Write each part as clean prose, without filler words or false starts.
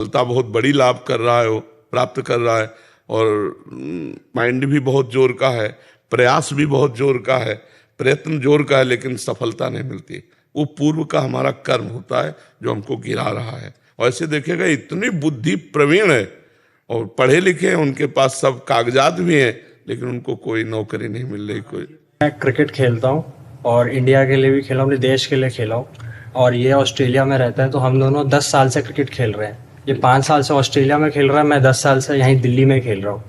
सफलता बहुत बड़ी लाभ कर रहा है, वो प्राप्त कर रहा है, और माइंड भी बहुत जोर का है, प्रयास भी बहुत जोर का है, प्रयत्न जोर का है, लेकिन सफलता नहीं मिलती। वो पूर्व का हमारा कर्म होता है जो हमको गिरा रहा है। और ऐसे देखेगा इतनी बुद्धि प्रवीण है और पढ़े लिखे हैं, उनके पास सब कागजात भी हैं, लेकिन उनको कोई नौकरी नहीं मिल रही। कोई मैं क्रिकेट खेलता हूँ और इंडिया के लिए भी खेला हूँ, अपने देश के लिए खेला हूँ। और ये ऑस्ट्रेलिया में रहता है, तो हम दोनों 10 साल से क्रिकेट खेल रहे हैं। ये 5 साल से ऑस्ट्रेलिया में खेल रहा है, मैं 10 साल से यहीं दिल्ली में खेल रहा हूँ।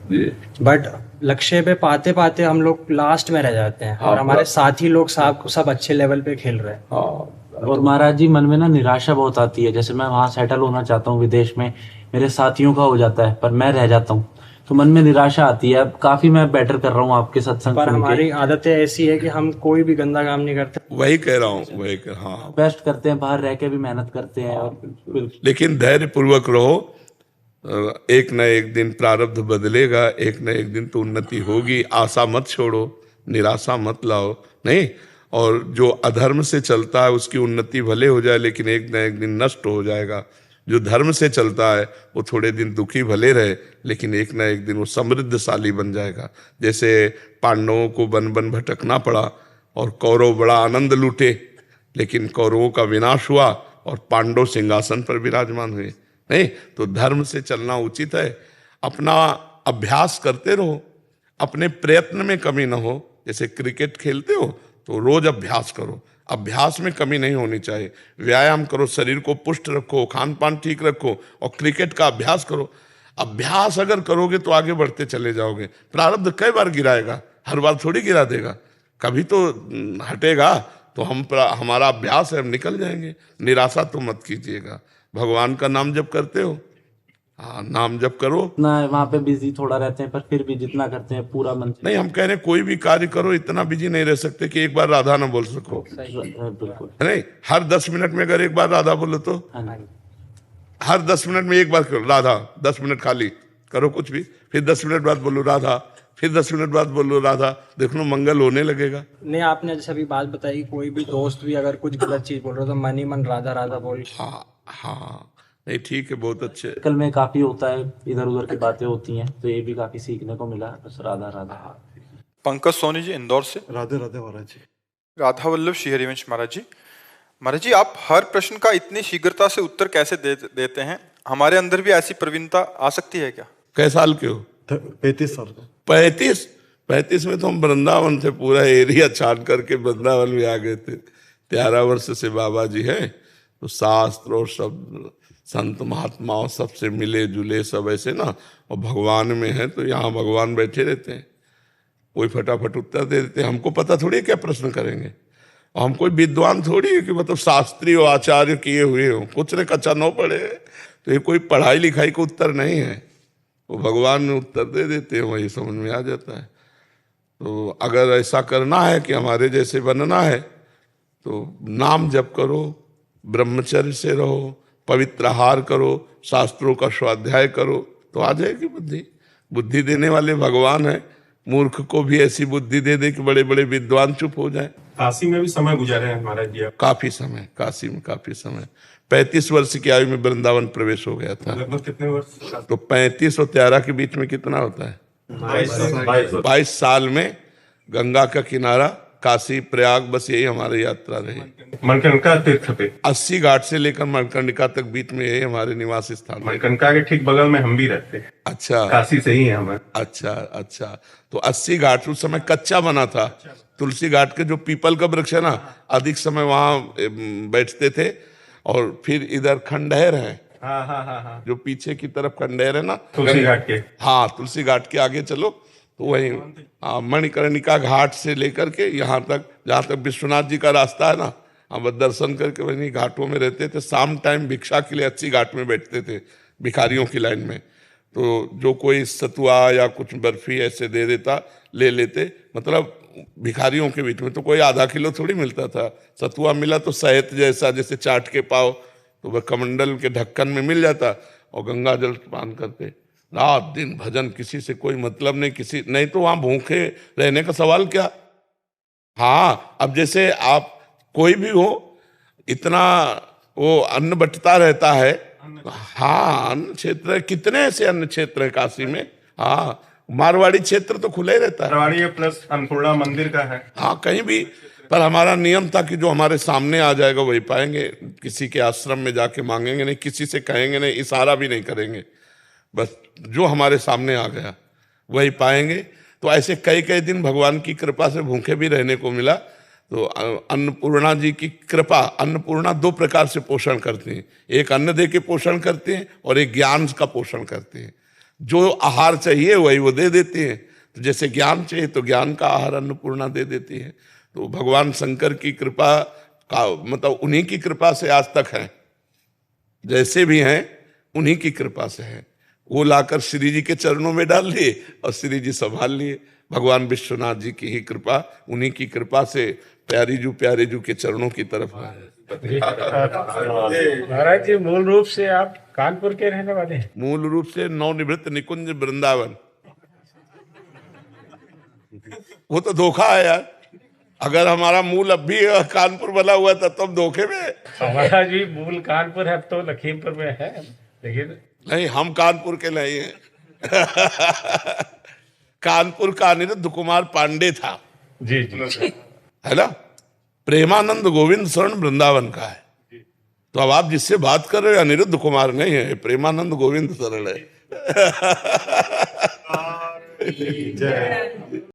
बट लक्ष्य पे पाते पाते हम लोग लास्ट में रह जाते हैं, और हमारे साथी लोग सब अच्छे लेवल पे खेल रहे हैं। और महाराज जी, मन में ना निराशा बहुत आती है। जैसे मैं वहाँ सेटल होना चाहता हूँ विदेश में, मेरे साथियों का हो जाता है पर मैं रह जाता हूँ, तो मन में निराशा आती है। अब काफी मैं बेटर कर रहा हूँ आपके सत्संग पर सुन के। हमारी आदतें ऐसी है कि हम कोई भी गंदा काम नहीं करते। वही कह रहा हूँ, हाँ। बेस्ट करते हैं, बाहर रह के भी मेहनत करते हैं। और लेकिन धैर्य पूर्वक रहो, एक न एक दिन प्रारब्ध बदलेगा, एक न एक दिन तो उन्नति होगी। आशा मत छोड़ो, निराशा मत लाओ, नहीं। और जो अधर्म से चलता है उसकी उन्नति भले हो जाए, लेकिन एक न एक दिन नष्ट हो जाएगा। जो धर्म से चलता है वो थोड़े दिन दुखी भले रहे, लेकिन एक न एक दिन वो समृद्धशाली बन जाएगा। जैसे पांडवों को वन वन भटकना पड़ा और कौरव बड़ा आनंद लूटे, लेकिन कौरवों का विनाश हुआ और पांडव सिंहासन पर विराजमान हुए। नहीं, तो धर्म से चलना उचित है। अपना अभ्यास करते रहो, अपने प्रयत्न में कमी ना हो। जैसे क्रिकेट खेलते हो तो रोज अभ्यास करो, अभ्यास में कमी नहीं होनी चाहिए। व्यायाम करो, शरीर को पुष्ट रखो, खान पान ठीक रखो, और क्रिकेट का अभ्यास करो। अभ्यास अगर करोगे तो आगे बढ़ते चले जाओगे। प्रारब्ध कई बार गिराएगा, हर बार थोड़ी गिरा देगा, कभी तो हटेगा। तो हमारा अभ्यास है, हम निकल जाएंगे। निराशा तो मत कीजिएगा। भगवान का नाम जप करते हो, हाँ, नाम जप करो। ना वहाँ पे बिजी थोड़ा रहते हैं, पर फिर भी जितना करते हैं पूरा मन से। नहीं, हम कह रहे हैं कोई भी कार्य करो, इतना बिजी नहीं रह सकते कि एक बार राधा ना बोल सको। बिल्कुल। नहीं, हर 10 मिनट में अगर एक बार राधा बोलो तो हाँ। हर 10 मिनट में एक बार करो राधा। 10 मिनट खाली करो कुछ भी, फिर 10 मिनट बाद बोलो राधा, फिर 10 मिनट बाद बोलो राधा। देख लो मंगल होने लगेगा। नहीं, आपने जैसे अभी बात बताई, कोई भी दोस्त भी अगर कुछ गलत चीज बोल रहा तो मन ही मन राधा राधा बोल। हाँ हाँ, नहीं ठीक है, बहुत अच्छे। कल में काफी होता है, इधर उधर की बातें होती हैं, तो ये भी काफी सीखने को मिला। बस राधा राधा। पंकज सोनी जी इंदौर से। राधे राधे महाराज जी। राधा वल्लभ श्री हरिवंश महाराज जी। महाराज जी, आप हर प्रश्न का इतनी शीघ्रता से उत्तर कैसे देते हैं? हमारे अंदर भी ऐसी प्रवीणता आ सकती है क्या? कै साल के हो? 35 साल का। 35 में तो हम वृंदावन थे, पूरा एरिया छान करके वृंदावन में आ गए थे। 13 वर्ष से बाबा जी हैं, तो शास्त्र और सब संत महात्माओं सबसे मिले जुले, सब ऐसे ना। और भगवान में है तो यहाँ भगवान बैठे रहते हैं, कोई फटाफट उत्तर दे देते हैं। हमको पता थोड़ी है क्या प्रश्न करेंगे, और हम कोई विद्वान थोड़ी है कि मतलब शास्त्री और आचार्य किए हुए हो, कुछ ने कच्चा न पढ़े। तो ये कोई पढ़ाई लिखाई का उत्तर नहीं है, वो भगवान में उत्तर दे देते हैं, वही समझ में आ जाता है। तो अगर ऐसा करना है कि हमारे जैसे बनना है, तो नाम जप करो, ब्रह्मचर्य से रहो, पवित्र आहार करो, शास्त्रों का स्वाध्याय करो, तो आ जाएगी बुद्धि। बुद्धि देने वाले भगवान है। मूर्ख को भी ऐसी बुद्धि दे दे कि बड़े बड़े विद्वान चुप हो जाए। काशी में भी समय गुजारे हैं महाराज जी आप? काफी समय, काशी में काफी समय। 35 वर्ष की आयु में वृंदावन प्रवेश हो गया था। लगभग कितने वर्ष? तो 35 और 13 के बीच में कितना होता है? 22 साल में गंगा का किनारा, काशी प्रयाग, बस यही हमारी यात्रा रही। मणिकर्णिका तीर्थ पे 80 घाट से लेकर मणिकर्णिका तक बीच में यही हमारे निवास स्थान है। मणिकर्णिका के ठीक बगल में हम भी रहते हैं। अच्छा, काशी से ही है हमारे। अच्छा अच्छा। तो 80 घाट उस समय कच्चा बना था। तुलसी घाट के जो पीपल का वृक्ष है ना, अधिक समय वहां बैठते थे। और फिर इधर खंडहर है, हाँ। जो पीछे की तरफ खंडहर है ना, तुलसी घाट के। हाँ, तुलसी घाट के आगे चलो तो वही मणिकर्णिका घाट से लेकर के यहाँ तक, जहाँ तक विश्वनाथ जी का रास्ता है ना, हम दर्शन करके वही घाटों में रहते थे। शाम टाइम भिक्षा के लिए 80 घाट में बैठते थे, भिखारियों की लाइन में। तो जो कोई सतुआ या कुछ बर्फी ऐसे दे देता, ले लेते। मतलब भिखारियों के बीच में तो कोई आधा किलो थोड़ी मिलता था। सतुआ मिला तो शहद जैसा, जैसे चाट के पाव, तो वह कमंडल के ढक्कन में मिल जाता, और गंगा जल पान करते। रात दिन भजन, किसी से कोई मतलब नहीं, किसी नहीं तो वहां भूखे रहने का सवाल क्या। हाँ, अब जैसे आप कोई भी हो, इतना वो अन्न बंटता रहता है, हाँ, अन्न क्षेत्र है, कितने ऐसे अन्न क्षेत्र है काशी में। हाँ, मारवाड़ी क्षेत्र तो खुला ही रहता है। मारवाड़ी प्लस अन्नपूर्णा मंदिर का है। हाँ, कहीं भी, पर हमारा नियम था कि जो हमारे सामने आ जाएगा वही पाएंगे। किसी के आश्रम में जाके मांगेंगे नहीं, किसी से कहेंगे नहीं, इशारा भी नहीं करेंगे, बस जो हमारे सामने आ गया वही पाएंगे। तो ऐसे कई कई दिन भगवान की कृपा से भूखे भी रहने को मिला। तो अन्नपूर्णा जी की कृपा, अन्नपूर्णा दो प्रकार से पोषण करती हैं, एक अन्न दे के पोषण करते हैं और एक ज्ञान का पोषण करते हैं। जो आहार चाहिए वही वो दे देती हैं। तो जैसे ज्ञान चाहिए तो ज्ञान का आहार अन्नपूर्णा दे देती है। तो भगवान शंकर की कृपा का मतलब उन्हीं की कृपा से आज तक है, जैसे भी हैं उन्हीं की कृपा से है। वो लाकर श्री जी के चरणों में डाल लिए और श्री जी संभाल लिए। भगवान विश्वनाथ जी की ही कृपा, उन्हीं की कृपा से प्यारे जू के चरणों की तरफ है। महाराज जी, मूल रूप से आप कानपुर के रहने वाले हैं? मूल रूप से नवनिवृत्त निकुंज वृंदावन। वो तो धोखा है यार, अगर हमारा मूल अब भी कानपुर बना हुआ था तो हम धोखे में। महाराज जी, मूल कानपुर है, अब तो लखीमपुर में है, लेकिन नहीं, हम कानपुर के नहीं हैं। कानपुर का अनिरुद्ध कुमार पांडे था, जी जी है ना। प्रेमानंद गोविंद शरण वृंदावन का है। तो अब आप जिससे बात कर रहे हो अनिरुद्ध कुमार नहीं है, प्रेमानंद गोविंद शरण है। जय